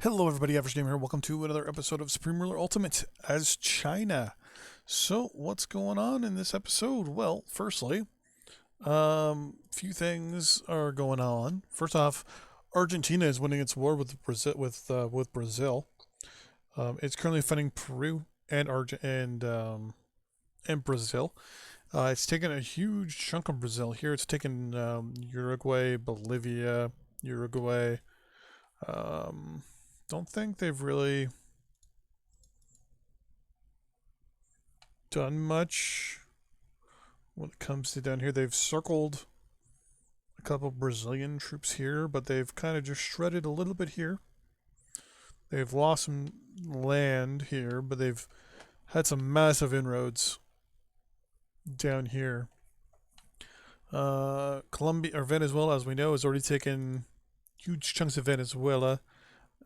Hello everybody, Average Gamer here. Welcome to another episode of Supreme Ruler Ultimate as China. So, what's going on in this episode? Well, firstly, few things are going on. First off, Argentina is winning its war with Brazil. With Brazil, it's currently fighting Peru and and Brazil. It's taken a huge chunk of Brazil here. It's taken Uruguay, Bolivia, Uruguay. Um, don't think they've really done much when it comes to down here. They've circled a couple Brazilian troops here, but they've kind of just shredded a little bit here. They've lost some land here, but they've had some massive inroads down here. Colombia or Venezuela, as we know, has already taken huge chunks of Venezuela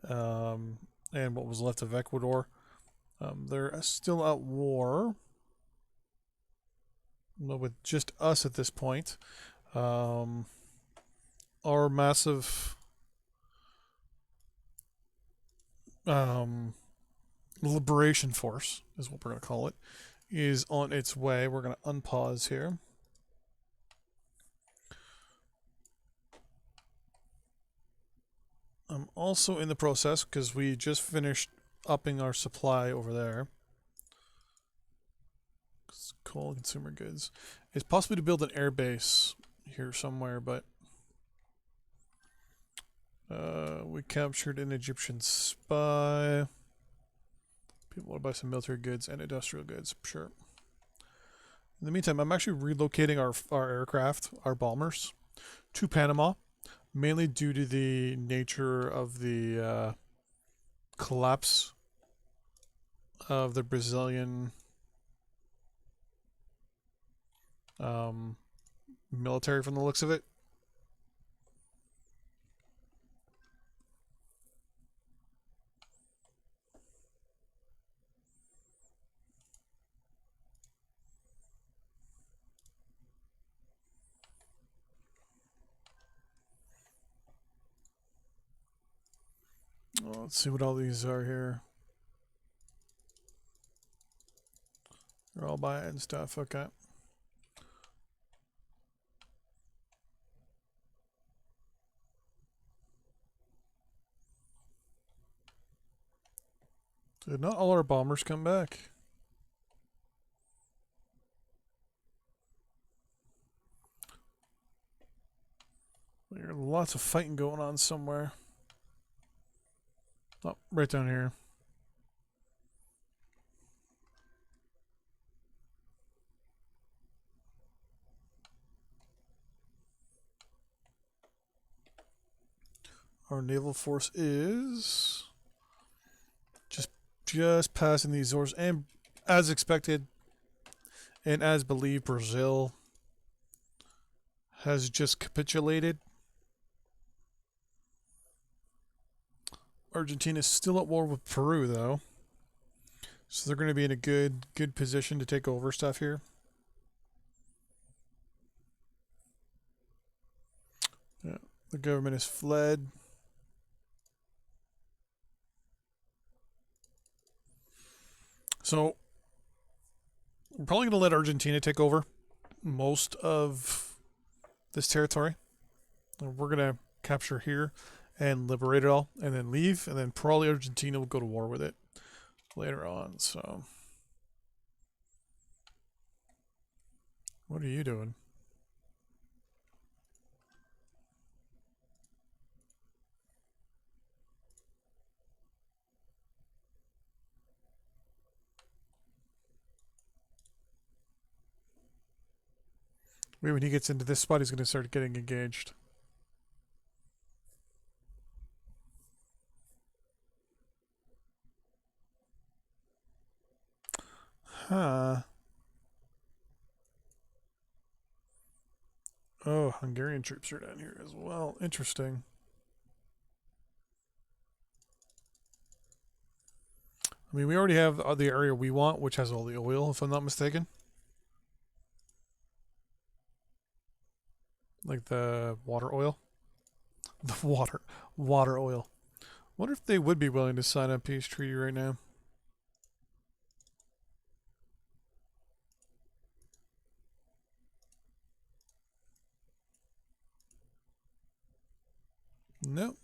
and what was left of Ecuador. They're still at war with just us at this point. Our massive liberation force is what we're going to call it, is on its way. We're going to unpause here. I'm also in the process, because we just finished upping our supply over there. Coal, consumer goods. It's possible to build an air base here somewhere, but we captured an Egyptian spy. People want to buy some military goods and industrial goods, sure. In the meantime, I'm actually relocating our aircraft, our bombers, to Panama, mainly due to the nature of the collapse of the Brazilian military from the looks of it. Well, let's see what all these are here. They're all buying stuff, okay. Did not all our bombers come back? There's lots of fighting going on somewhere. Oh, right down here. Our naval force is just passing the Azores, and as expected, and as believed, Brazil has just capitulated. Argentina is still at war with Peru, though, so they're going to be in a good position to take over stuff here. Yeah, the government has fled. So we're probably going to let Argentina take over most of this territory. We're going to capture here and liberate it all and then leave, and then probably Argentina will go to war with it later on. So what are you doing? Maybe when he gets into this spot, he's going to start getting engaged. Huh. Oh, Hungarian troops are down here as well. Interesting. I mean, we already have the area we want, which has all the oil, if I'm not mistaken. Like the water oil. The water oil. Wonder if they would be willing to sign a peace treaty right now. Nope.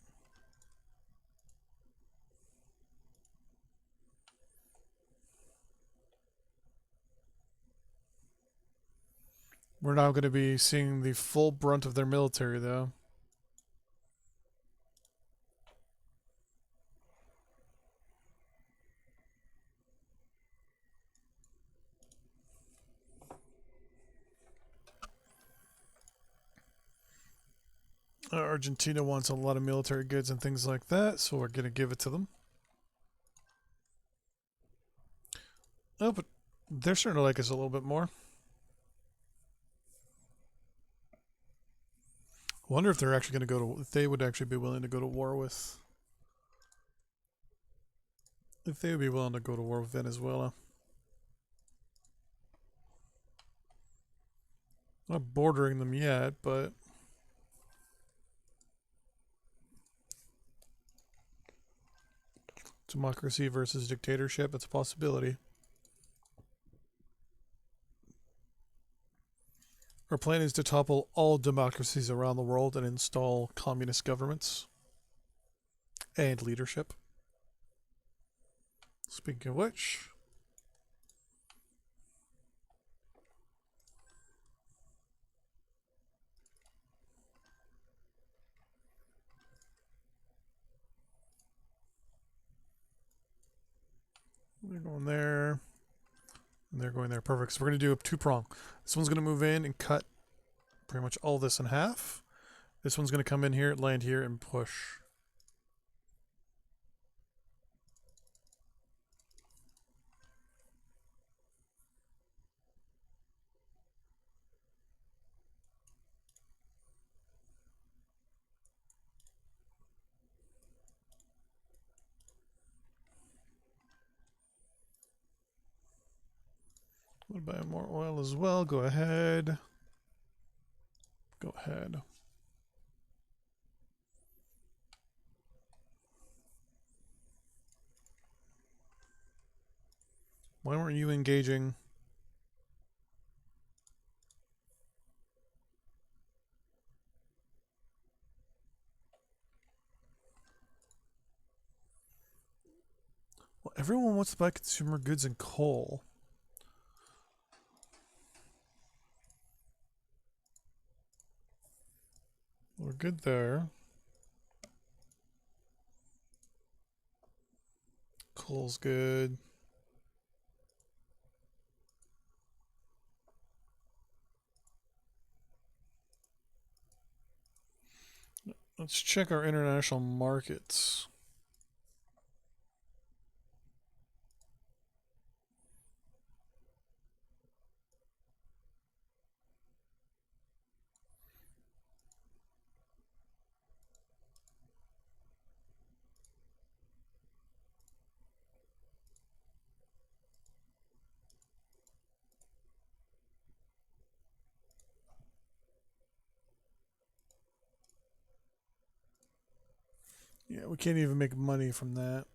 We're now going to be seeing the full brunt of their military, though. Argentina wants a lot of military goods and things like that, so we're going to give it to them. Oh, but they're starting to like us a little bit more. I wonder if they're actually going to go to, if they would actually be willing to go to war with, if they would be willing to go to war with Venezuela. Not bordering them yet, but democracy versus dictatorship, it's a possibility. Our plan is to topple all democracies around the world and install communist governments and leadership. Speaking of which, they're going there, and they're going there. Perfect. So we're going to do a two-prong. This one's going to move in and cut pretty much all this in half. This one's going to come in here, land here, and push. I'm going to buy more oil as well. Go ahead. Go ahead. Why weren't you engaging? Well, everyone wants to buy consumer goods and coal. We're good there. Coal's good. Let's check our international markets. Yeah, we can't even make money from that.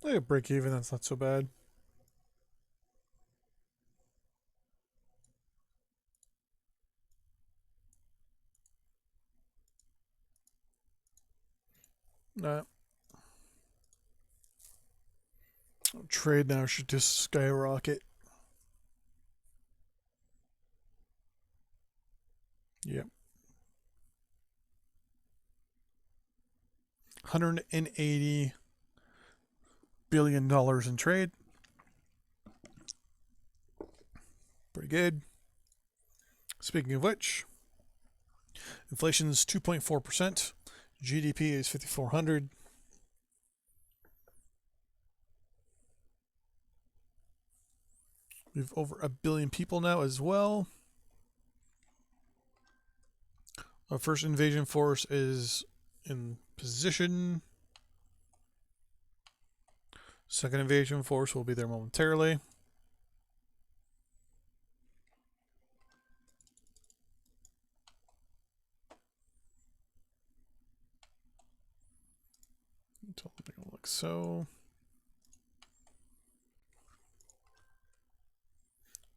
Like a break even, that's not so bad. Nah. Trade now should just skyrocket. Yep. $180 billion in trade. Pretty good. Speaking of which, inflation is 2.4%. GDP is 5,400. We've over 1 billion people now as well. Our first invasion force is in position. Second invasion force will be there momentarily. Like so.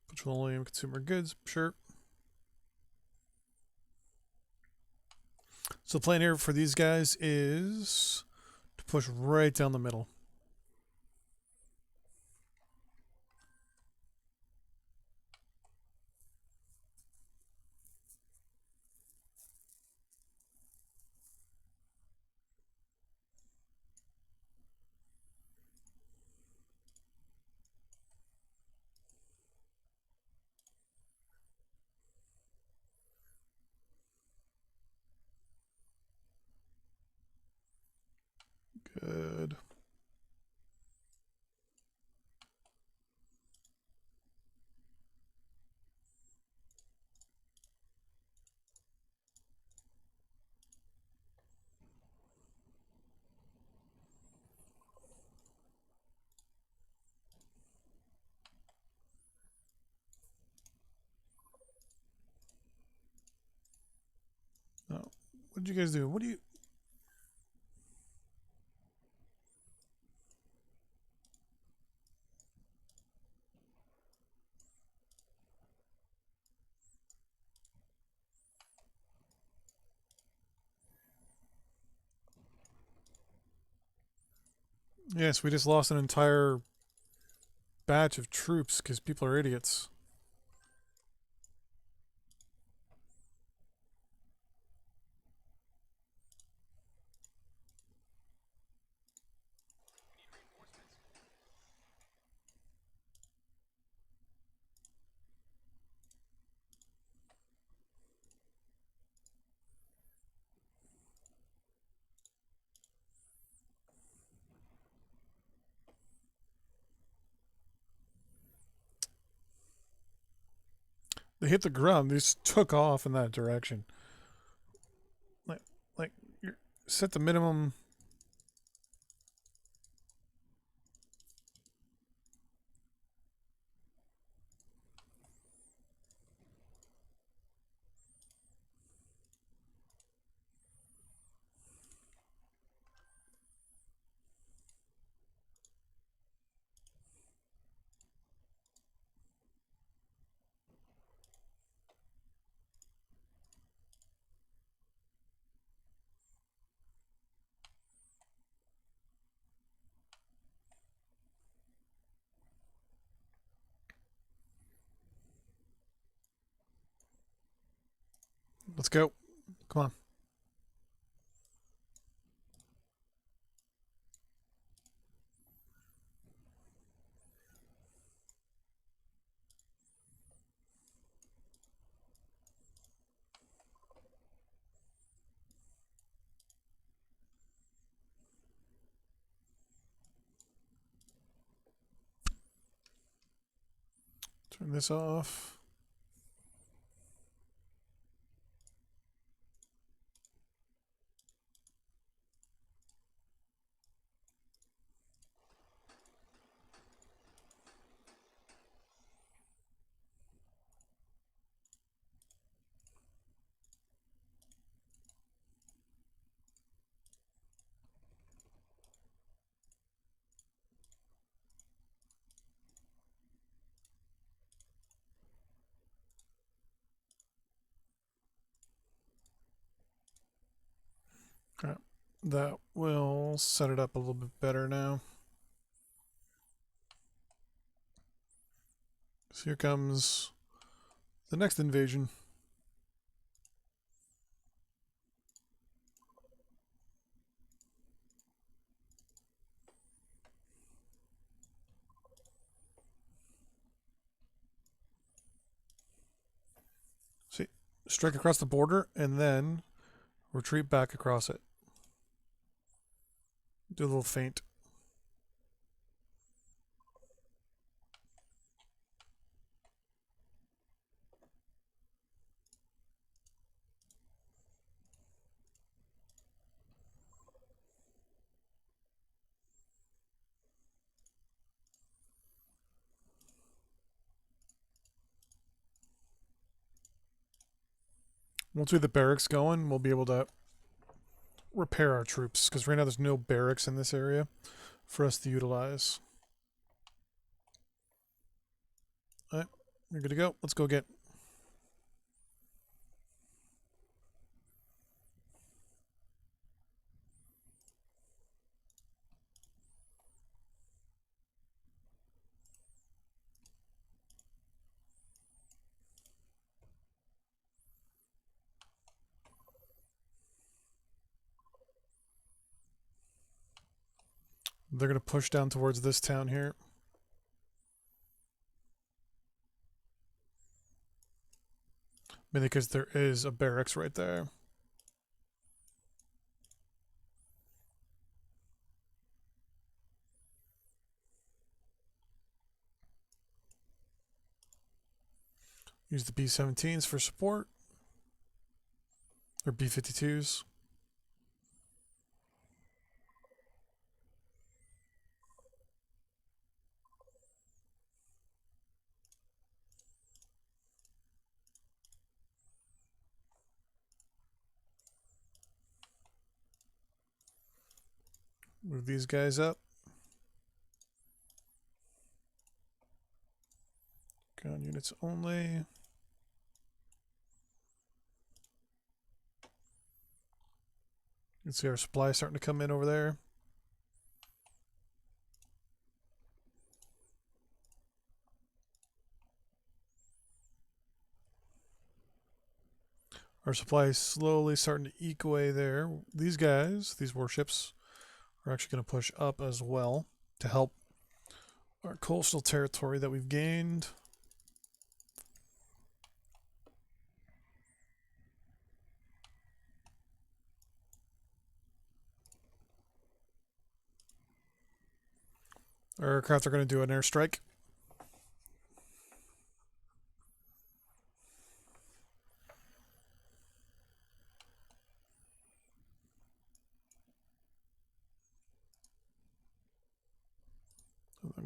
Petroleum, consumer goods, sure. So the plan here for these guys is to push right down the middle. Good. Oh, what did you guys do? What do you... Yes, we just lost an entire batch of troops because people are idiots. They hit the ground. They just took off in that direction. Like you set the minimum. Let's go. Come on. Turn this off. Okay. That will set it up a little bit better now. So here comes the next invasion. See, strike across the border and then retreat back across it. Do a little feint. Once we get the barracks going, we'll be able to repair our troops, because right now there's no barracks in this area for us to utilize. Alright, we're good to go. Let's go get... They're going to push down towards this town here. Mainly because there is a barracks right there. Use the B-17s for support. Or B-52s. Move these guys up. Ground units only. You can see our supply starting to come in over there. Our supply is slowly starting to eke away there. These guys, these warships, are actually going to push up as well to help our coastal territory that we've gained. Our aircraft are going to do an airstrike.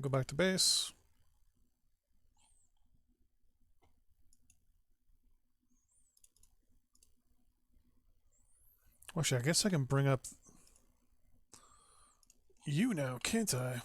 Go back to base. Actually, I guess I can bring up you now, can't I?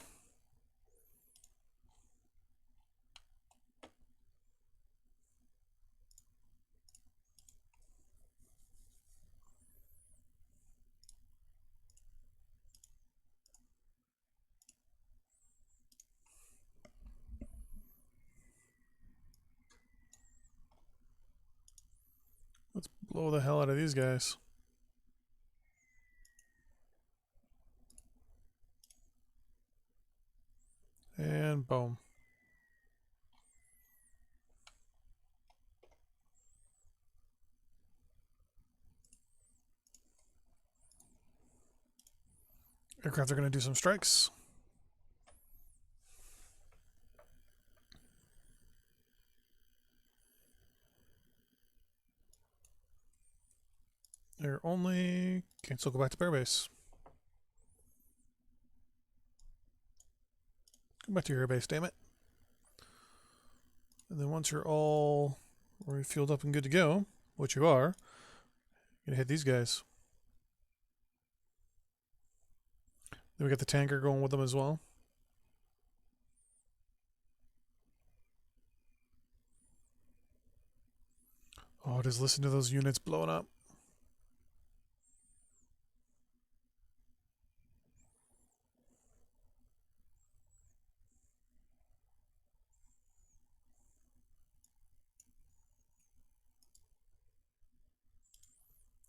Let's blow the hell out of these guys. And boom. Aircraft are going to do some strikes. Air only. Cancel, go back to airbase. Go back to your airbase, damn it. And then once you're all refueled up and good to go, which you are, you're going to hit these guys. Then we got the tanker going with them as well. Oh, just listen to those units blowing up.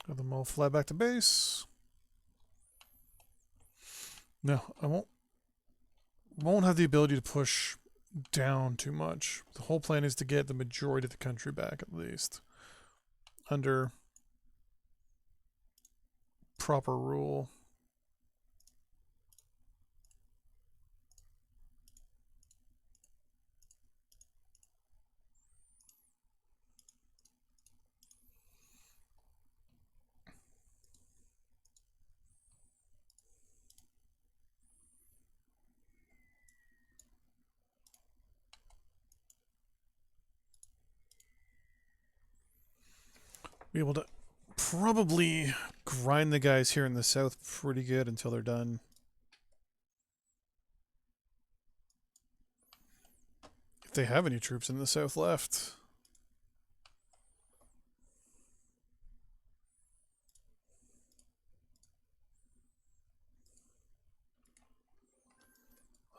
Have them all fly back to base. No, I won't have the ability to push down too much. The whole plan is to get the majority of the country back, at least, under proper rule. Be able to probably grind the guys here in the south pretty good until they're done. If they have any troops in the south left.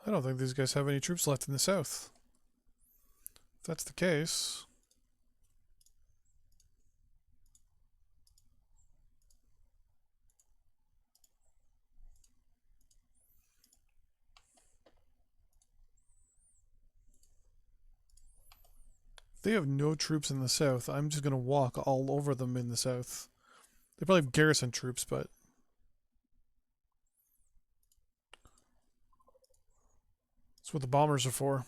I don't think these guys have any troops left in the south. If that's the case... If they have no troops in the south, I'm just going to walk all over them in the south. They probably have garrison troops, but... That's what the bombers are for.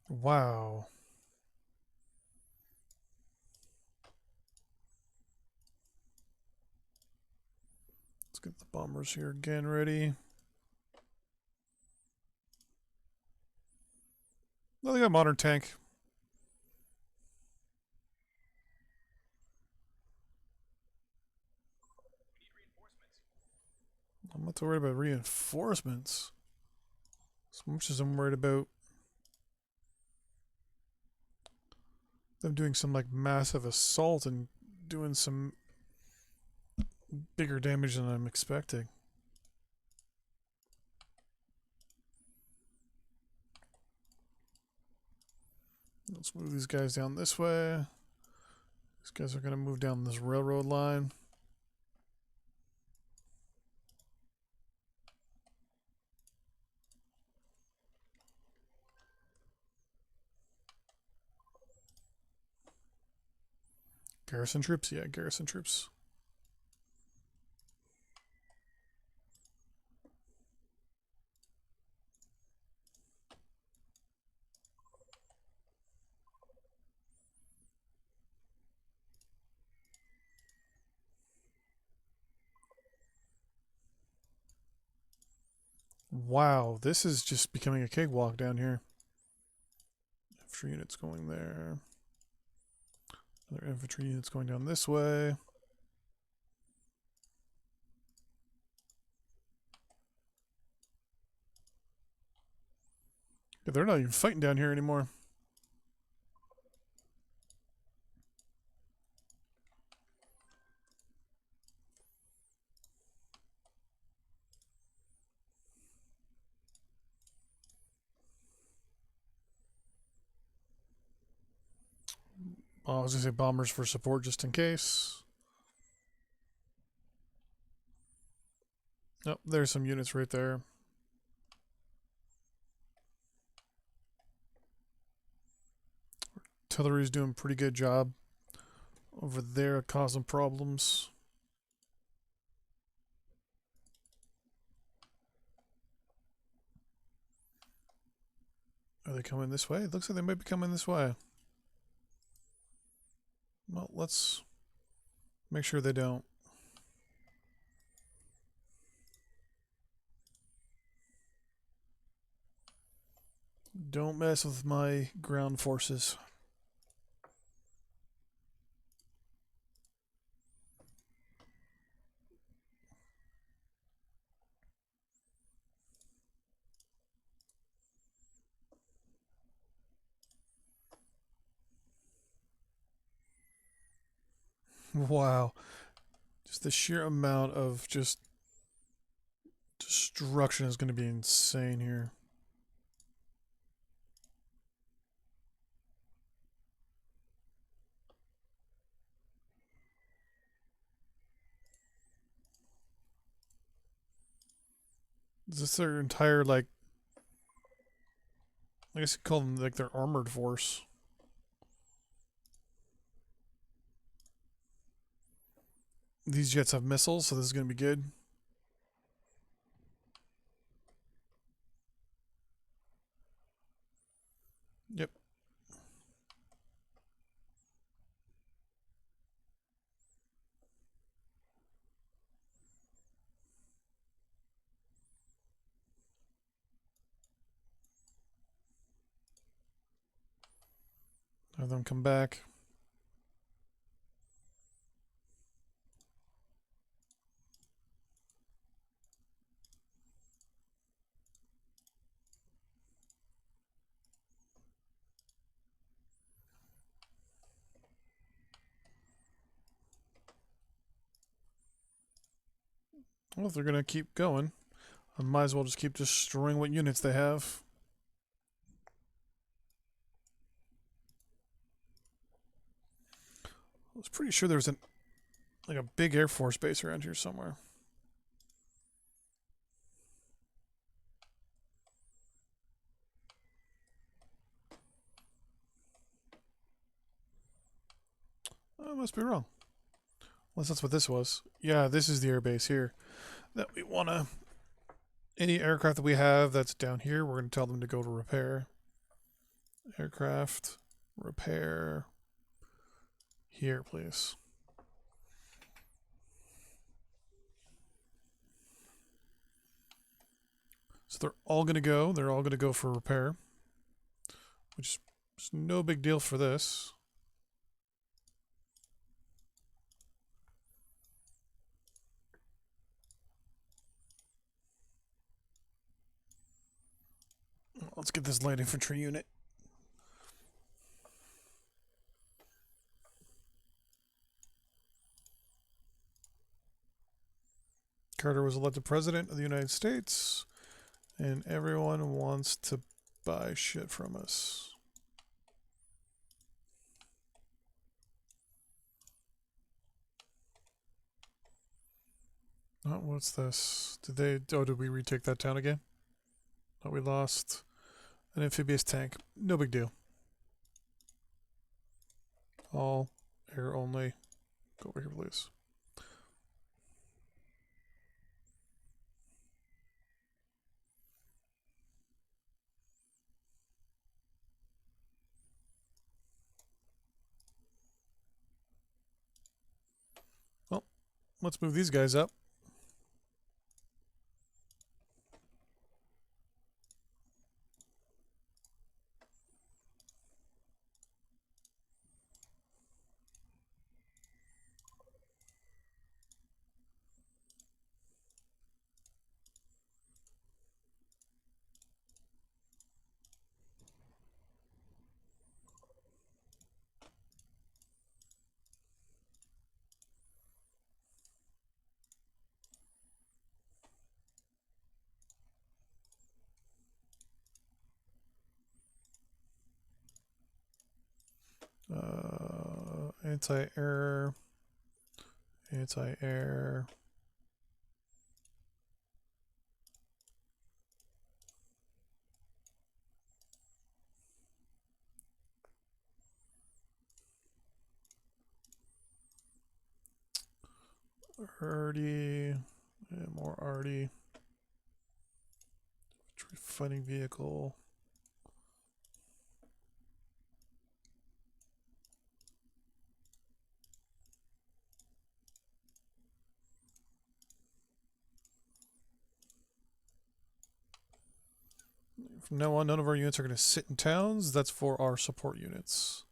Wow. Let's get the bombers here again ready. Oh, they got a modern tank. I'm not too worried about reinforcements as much as I'm worried about them doing some like massive assault and doing some bigger damage than I'm expecting. Let's move these guys down this way. These guys are going to move down this railroad line. Garrison troops? Yeah, garrison troops. Wow, this is just becoming a cakewalk down here. Infantry units going there. Other infantry units going down this way. Yeah, they're not even fighting down here anymore. Oh, I was going to say bombers for support just in case. Oh, there's some units right there. Artillery's doing a pretty good job over there, causing problems. Are they coming this way? It looks like they might be coming this way. Well, let's make sure they don't. Don't mess with my ground forces. Wow. Just the sheer amount of just destruction is going to be insane here. Is this their entire, like, I guess you call them like their armored force? These jets have missiles, so this is going to be good. Yep. Have them come back. Well, if they're going to keep going, I might as well just keep destroying what units they have. I was pretty sure there was like a big Air Force base around here somewhere. I must be wrong. Unless that's what this was. Yeah, this is the air base here that we want to. Any aircraft that we have that's down here, we're going to tell them to go to repair. Aircraft, repair. Here, please. So they're all going to go. They're all going to go for repair. Which is no big deal for this. Let's get this light infantry unit. Carter was elected president of the United States, and everyone wants to buy shit from us. Oh, what's this? Did we retake that town again? Oh, we lost an amphibious tank. No big deal. All air only. Go over here, please. Well, let's move these guys up. Anti-air. Anti-air. Arty. And more Arty. Fighting vehicle. From now on, none of our units are going to sit in towns. That's for our support units.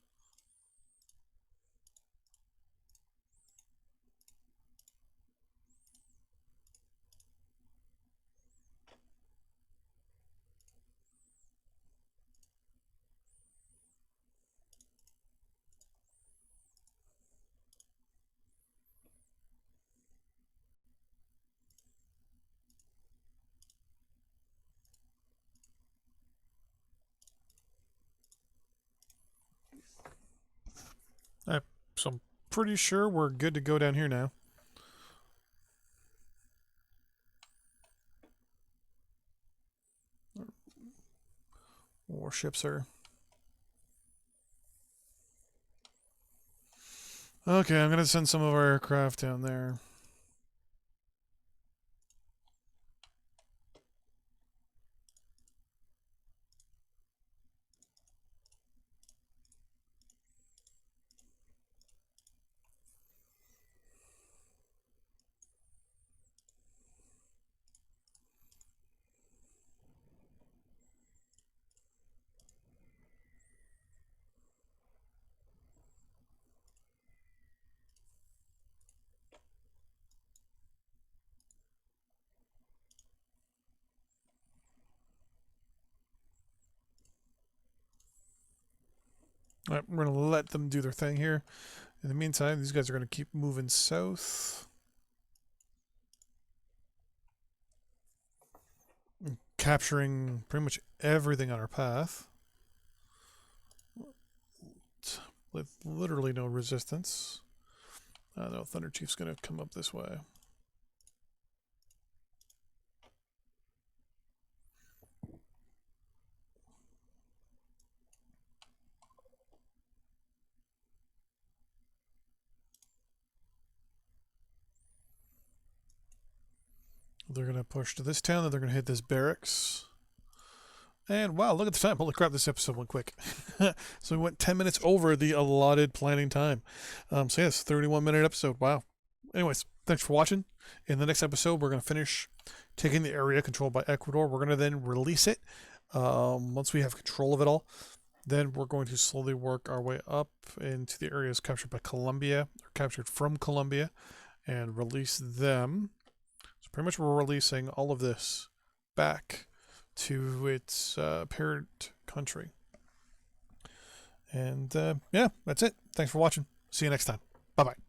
So I'm pretty sure we're good to go down here now. Warships are... Okay, I'm going to send some of our aircraft down there. All right, we're going to let them do their thing here. In the meantime, these guys are going to keep moving south. Capturing pretty much everything on our path. With literally no resistance. No, Thunder Chief's going to come up this way. They're going to push to this town, then they're going to hit this barracks. And wow, look at the time. Holy crap, this episode went quick. So we went 10 minutes over the allotted planning time. So yes, 31-minute episode. Wow. Anyways, thanks for watching. In the next episode, we're going to finish taking the area controlled by Ecuador. We're going to then release it once we have control of it all. Then we're going to slowly work our way up into the areas captured by Colombia, or captured from Colombia, and release them. So pretty much we're releasing all of this back to its parent country. And yeah, that's it. Thanks for watching. See you next time. Bye-bye.